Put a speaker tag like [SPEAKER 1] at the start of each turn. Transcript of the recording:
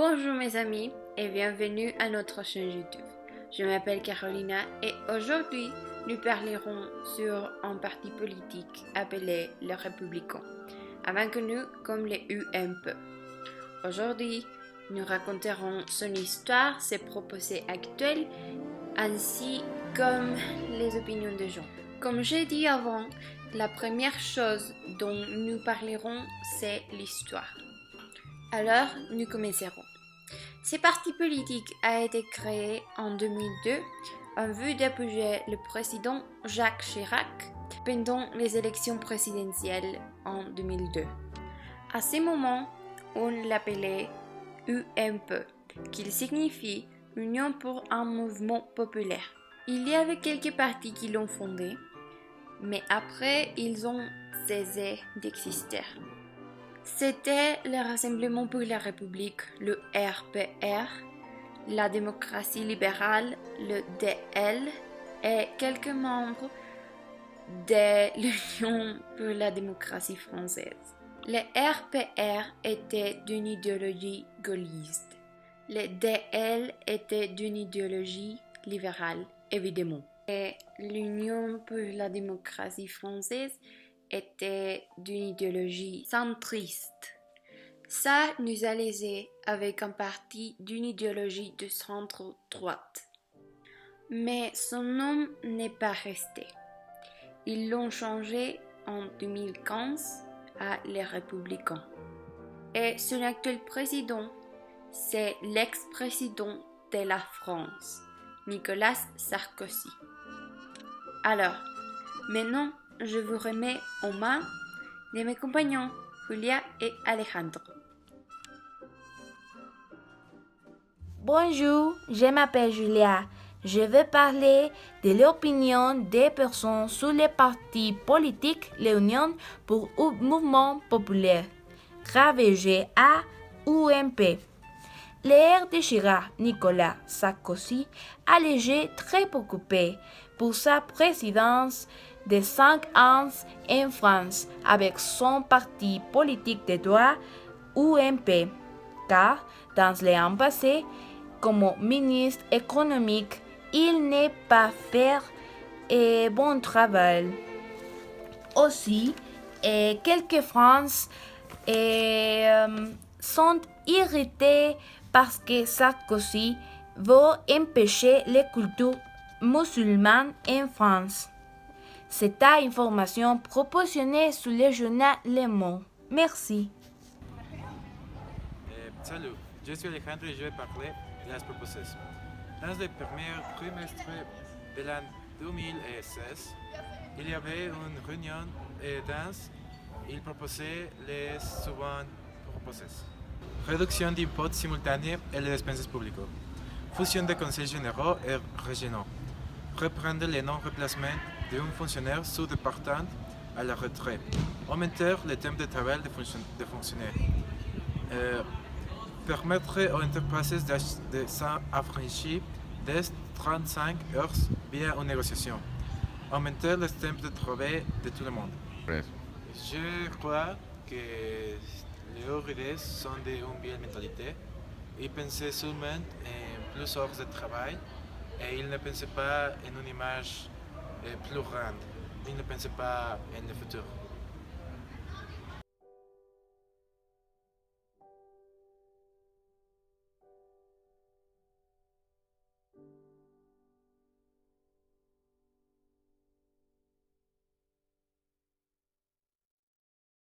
[SPEAKER 1] Bonjour mes amis et bienvenue à notre chaîne YouTube. Je m'appelle Carolina et aujourd'hui nous parlerons sur un parti politique appelé les Républicains, avant connu comme les UMP. Aujourd'hui, nous raconterons son histoire, ses proposés actuels, ainsi comme les opinions des gens. Comme j'ai dit avant, la première chose dont nous parlerons, c'est l'histoire. Alors, nous commencerons. Ce parti politique a été créé en 2002 en vue d'appuyer le président Jacques Chirac pendant les élections présidentielles en 2002. À ce moment, on l'appelait UMP, qui signifie Union pour un mouvement populaire. Il y avait quelques partis qui l'ont fondé, mais après, ils ont cessé d'exister. C'était le Rassemblement pour la République, le RPR, la démocratie libérale, le DL, et quelques membres de l'Union pour la démocratie française. Le RPR était d'une idéologie gaulliste. Le DL était d'une idéologie libérale, évidemment. Et l'Union pour la démocratie française était d'une idéologie centriste. Ça nous a laissé avec un parti d'une idéologie de centre-droite. Mais son nom n'est pas resté. Ils l'ont changé en 2015 à les Républicains. Et son actuel président, c'est l'ex-président de la France, Nicolas Sarkozy. Alors, maintenant, je vous remets aux mains de mes compagnons, Julia et Alejandro.
[SPEAKER 2] Bonjour, je m'appelle Julia. Je vais parler de l'opinion des personnes sur les partis politiques, l'Union pour un mouvement populaire, ravagé à UMP. L'ère de Chirac, Nicolas Sarkozy, a été très préoccupé pour sa présidence de 5 ans en France avec son parti politique de droite UMP, car dans les ans passés, comme ministre économique, il n'est pas fait un bon travail. Aussi, quelques Français sont irrités parce que Sarkozy veut empêcher les cultures musulmanes en France. C'est une information proportionnée sur le journal Le Monde. Merci.
[SPEAKER 3] Salut, je suis Alejandro et je vais parler de las propuestas. Dans le premier trimestre de l'année 2016, il y avait une réunion et dans il proposait les suivantes propositions. Réduction d'impôts simultanés et les dépenses publiques. Fusion des conseils généraux et régionaux. Reprendre les non-remplacements d'un fonctionnaire sous-départant à la retraite. Augmenter le temps de travail des fonctionnaires. Permettre aux entreprises de s'affranchir des 35 heures via une négociation. Augmenter le temps de travail de tout le monde. Je crois que les idées sont d'une vieille mentalité. Ils pensaient seulement en plus heures de travail et ils ne pensaient pas en une image plus grande. Ils ne pensaient pas en le futur.